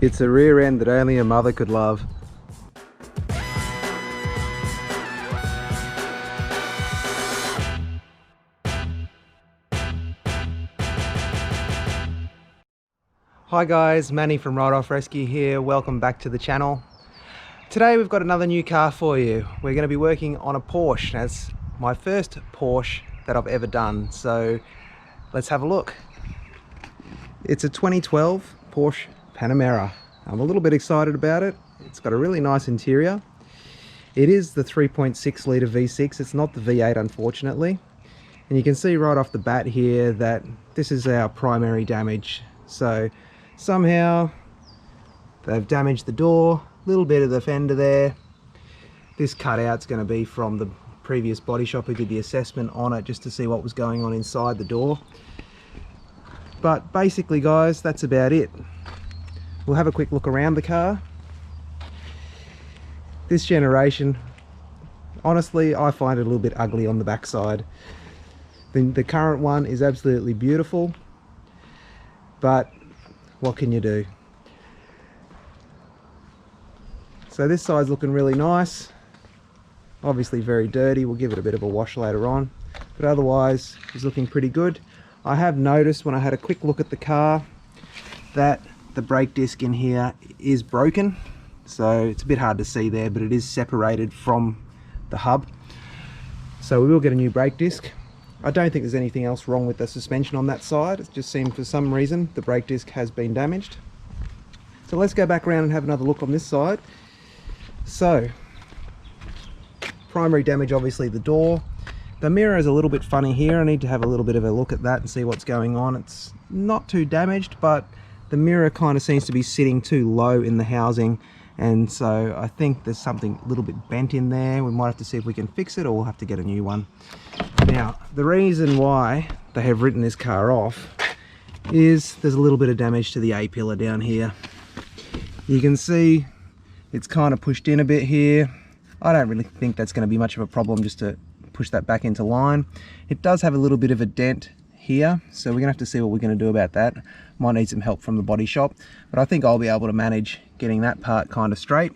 It's a rear end that only a mother could love. Hi guys, Manny from Ride Off Rescue here. Welcome back to the channel. Today we've got another new car for you. We're going to be working on a Porsche. That's my first Porsche that I've ever done. So let's have a look. It's a 2012 Porsche Panamera. I'm a little bit excited about it. It's got a really nice interior. It is the 3.6 litre V6. It's not the V8 unfortunately. And you can see right off the bat here that this is our primary damage. So somehow they've damaged the door, a little bit of the fender there. This cutout's going to be from the previous body shop who did the assessment on it just to see what was going on inside the door. But basically guys, that's about it. We'll have a quick look around the car. This generation, honestly, I find it a little bit ugly on the backside. The current one is absolutely beautiful, but what can you do? So this side's looking really nice. Obviously very dirty. We'll give it a bit of a wash later on, but otherwise it's looking pretty good. I have noticed when I had a quick look at the car that the brake disc in here is broken, so it's a bit hard to see there, but it is separated from the hub, so we will get a new brake disc. I don't think there's anything else wrong with the suspension on that side. It just seemed for some reason the brake disc has been damaged. So let's go back around and have another look on this side. So primary damage, obviously the door. The mirror is a little bit funny here. I need to have a little bit of a look at that and see what's going on. It's not too damaged, but the mirror kind of seems to be sitting too low in the housing, and so I think there's something a little bit bent in there. We might have to see if we can fix it, or we'll have to get a new one. Now, the reason why they have written this car off is there's a little bit of damage to the A-pillar down here. You can see it's kind of pushed in a bit here. I don't really think that's going to be much of a problem just to push that back into line. It does have a little bit of a dent here, so we're gonna have to see what we're going to do about that. Might need some help from the body shop, but I think I'll be able to manage getting that part kind of straight.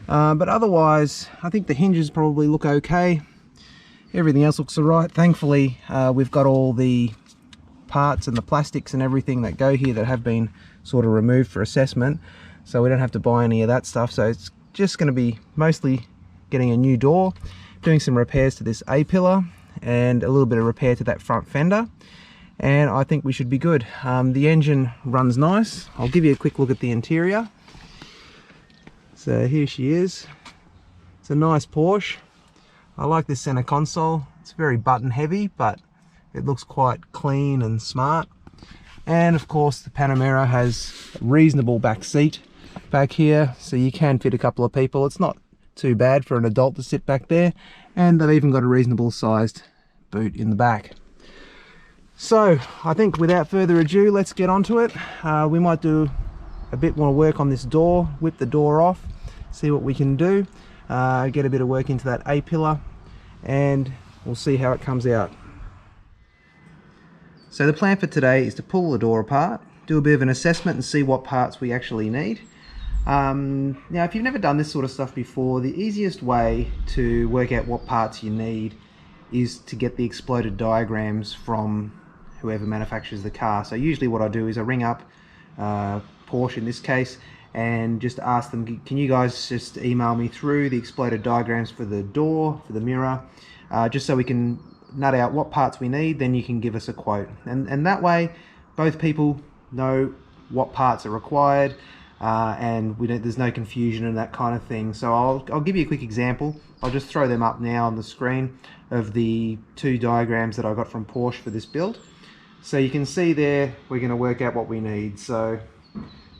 But otherwise I think the hinges probably look okay. Everything else looks alright. Thankfully we've got all the parts and the plastics and everything that go here that have been sort of removed for assessment, so we don't have to buy any of that stuff. So it's just going to be mostly getting a new door, doing some repairs to this A-pillar, and a little bit of repair to that front fender, and I think we should be good. The engine runs nice. I'll give you a quick look at the interior. So here she is. It's a nice Porsche. I like this center console. It's very button heavy, but it looks quite clean and smart. And of course the Panamera has a reasonable back seat back here, so you can fit a couple of people. It's not too bad for an adult to sit back there, and they've even got a reasonable sized boot in the back. So I think without further ado, let's get onto it. We might do a bit more work on this door, whip the door off, see what we can do, get a bit of work into that A-pillar, and we'll see how it comes out. So the plan for today is to pull the door apart, do a bit of an assessment and see what parts we actually need. Now if you've never done this sort of stuff before, the easiest way to work out what parts you need is to get the exploded diagrams from whoever manufactures the car. So usually what I do is I ring up Porsche in this case and just ask them, can you guys just email me through the exploded diagrams for the door, for the mirror, just so we can nut out what parts we need, then you can give us a quote. And that way both people know what parts are required, and there's no confusion and that kind of thing. So I'll give you a quick example. I'll just throw them up now on the screen of the two diagrams that I got from Porsche for this build. So you can see there we're going to work out what we need. So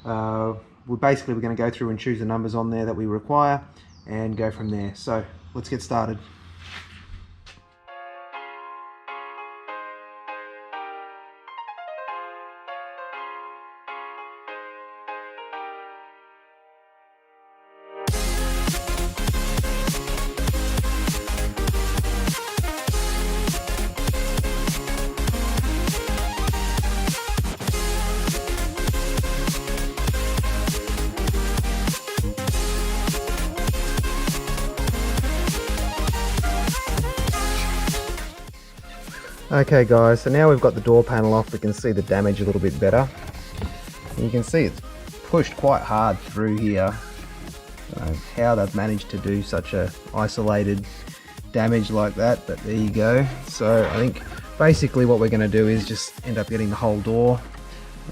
we're going to go through and choose the numbers on there that we require and go from there. So let's get started. Okay guys, so now we've got the door panel off, we can see the damage a little bit better. And you can see it's pushed quite hard through here. How they've managed to do such a isolated damage like that, but there you go. So I think basically what we're going to do is just end up getting the whole door.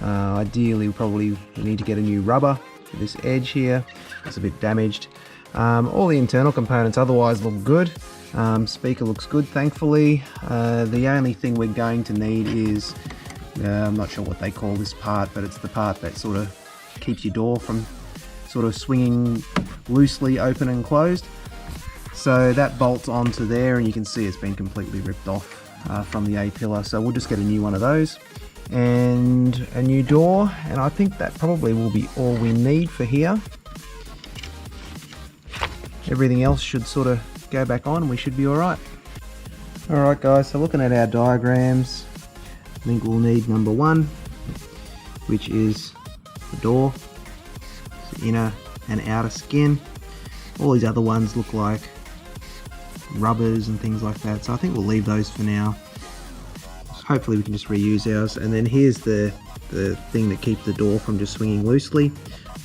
Ideally we need to get a new rubber for this edge here. It's a bit damaged. All the internal components otherwise look good. Speaker looks good, thankfully. The only thing we're going to need is, I'm not sure what they call this part, but it's the part that sort of keeps your door from sort of swinging loosely open and closed. So that bolts onto there, and you can see it's been completely ripped off from the A-pillar. So we'll just get a new one of those and a new door, and I think that probably will be all we need for here. Everything else should sort of go back on and we should be alright. Alright guys, so looking at our diagrams, I think we'll need number 1, which is the door, so inner and outer skin. All these other ones look like rubbers and things like that, so I think we'll leave those for now. Hopefully we can just reuse ours. And then here's the thing that keeps the door from just swinging loosely,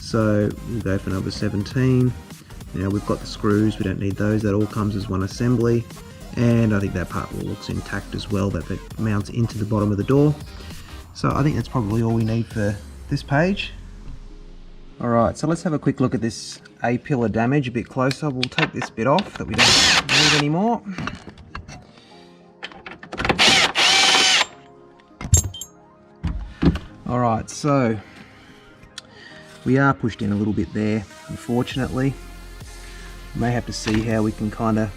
so we'll go for number 17. Now we've got the screws, we don't need those, that all comes as one assembly, and I think that part looks intact as well, that mounts into the bottom of the door. So I think that's probably all we need for this page. Alright, so let's have a quick look at this A-pillar damage a bit closer. We'll take this bit off that we don't need anymore. Alright, so we are pushed in a little bit there, unfortunately. May have to see how we can kind of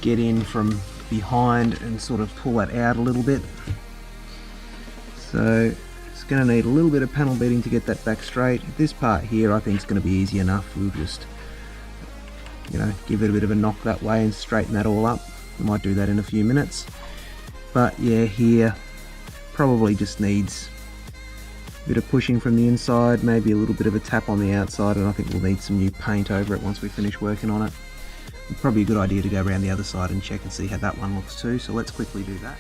get in from behind and sort of pull that out a little bit. So it's going to need a little bit of panel beating to get that back straight. This part here I think is going to be easy enough. We'll just, you know, give it a bit of a knock that way and straighten that all up. We might do that in a few minutes. But yeah, here probably just needs a bit of pushing from the inside, maybe a little bit of a tap on the outside, and I think we'll need some new paint over it once we finish working on it. Probably a good idea to go around the other side and check and see how that one looks too, so let's quickly do that.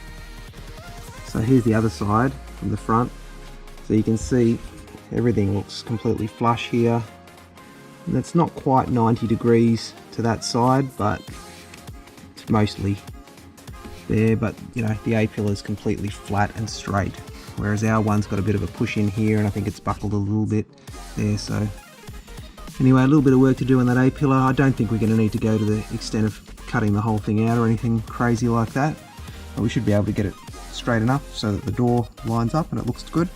So here's the other side from the front. So you can see everything looks completely flush here. And it's not quite 90 degrees to that side, but it's mostly there. But you know, the A-pillar is completely flat and straight, whereas our one's got a bit of a push in here, and I think it's buckled a little bit there. So anyway, a little bit of work to do on that A-pillar. I don't think we're going to need to go to the extent of cutting the whole thing out or anything crazy like that, but we should be able to get it straight enough so that the door lines up and it looks good.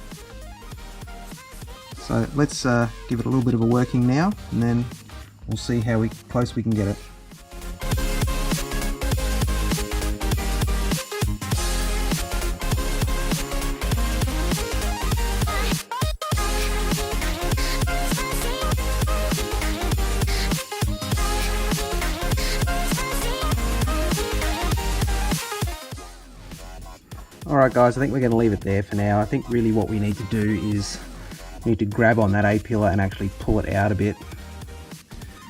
So let's give it a little bit of a working now, and then we'll see how close we can get it. Alright guys, I think we're going to leave it there for now. I think really what we need to do is we need to grab on that A-pillar and actually pull it out a bit,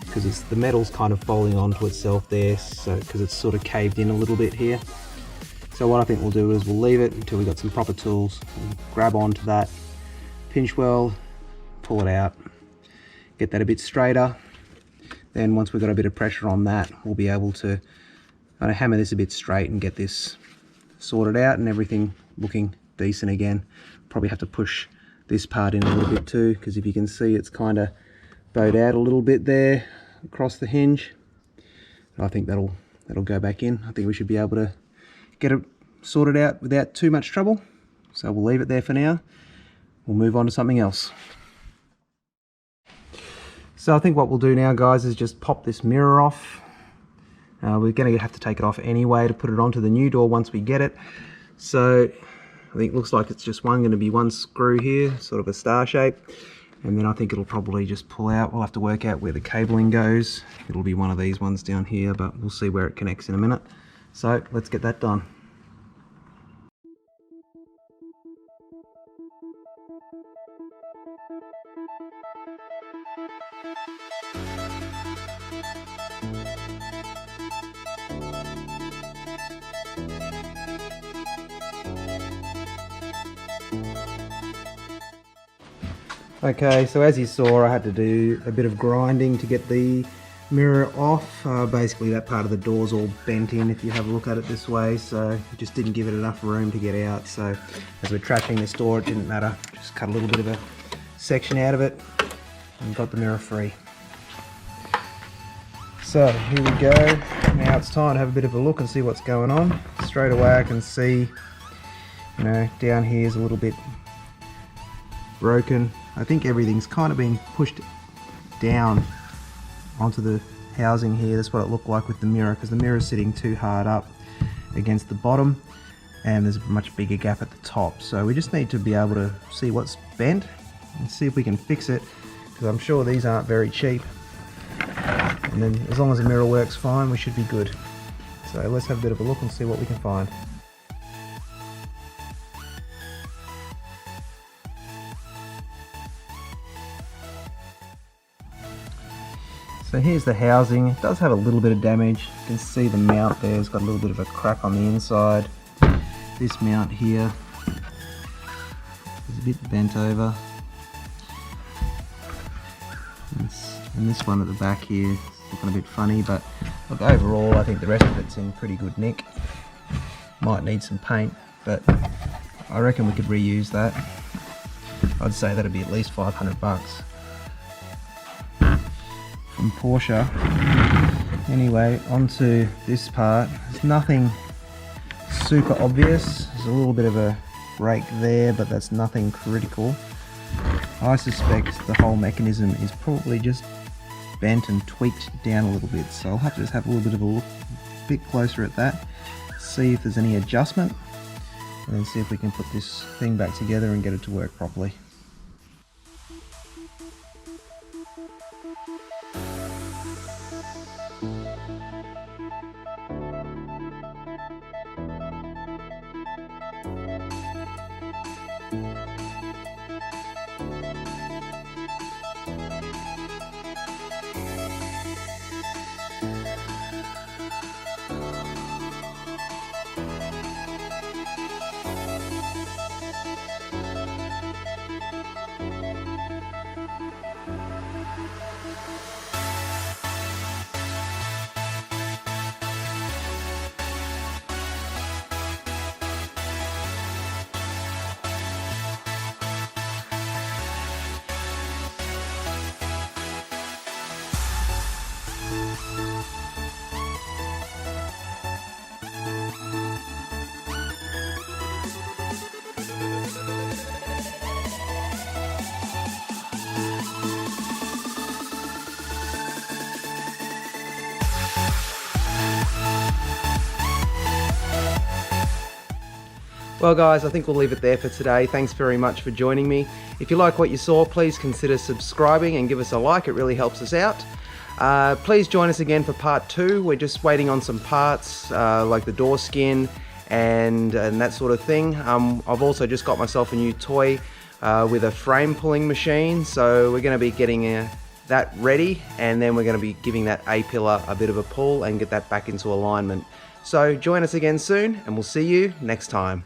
because the metal's kind of folding onto itself there, so because it's sort of caved in a little bit here. So what I think we'll do is we'll leave it until we've got some proper tools, we'll grab onto that pinch weld, pull it out, get that a bit straighter. Then once we've got a bit of pressure on that, we'll be able to kind of hammer this a bit straight and get this sorted out and everything looking decent again. Probably have to push this part in a little bit too, because if you can see it's kind of bowed out a little bit there across the hinge. I think that'll go back in. I think we should be able to get it sorted out without too much trouble. So we'll leave it there for now. We'll move on to something else. So I think what we'll do now guys is just pop this mirror off. We're going to have to take it off anyway to put it onto the new door once we get it. So I think it looks like it's just going to be one screw here, sort of a star shape. And then I think it'll probably just pull out. We'll have to work out where the cabling goes. It'll be one of these ones down here, but we'll see where it connects in a minute. So let's get that done. Okay, so as you saw, I had to do a bit of grinding to get the mirror off. Basically that part of the door's all bent in if you have a look at it this way, so it just didn't give it enough room to get out. So as we're trashing this door, it didn't matter. Just cut a little bit of a section out of it and got the mirror free. So here we go. Now it's time to have a bit of a look and see what's going on. Straight away I can see, you know, down here is a little bit broken. I think everything's kind of been pushed down onto the housing here. That's what it looked like with the mirror, because the mirror's sitting too hard up against the bottom and there's a much bigger gap at the top. So we just need to be able to see what's bent and see if we can fix it, because I'm sure these aren't very cheap. And then as long as the mirror works fine, we should be good. So let's have a bit of a look and see what we can find. So here's the housing. It does have a little bit of damage. You can see the mount there has got a little bit of a crack on the inside. This mount here is a bit bent over. And this one at the back here is looking a bit funny, but look, overall I think the rest of it's in pretty good nick. Might need some paint, but I reckon we could reuse that. I'd say that'd be at least 500 bucks. From Porsche. Anyway, onto this part. There's nothing super obvious. There's a little bit of a break there, but that's nothing critical. I suspect the whole mechanism is probably just bent and tweaked down a little bit, so I'll have to just have a little bit of a look a bit closer at that, see if there's any adjustment, and then see if we can put this thing back together and get it to work properly. Well guys, I think we'll leave it there for today. Thanks very much for joining me. If you like what you saw, please consider subscribing and give us a like. It really helps us out. Please join us again for part 2. We're just waiting on some parts like the door skin and that sort of thing. I've also just got myself a new toy with a frame pulling machine, so we're going to be getting that ready, and then we're going to be giving that A-pillar a bit of a pull and get that back into alignment. So join us again soon, and we'll see you next time.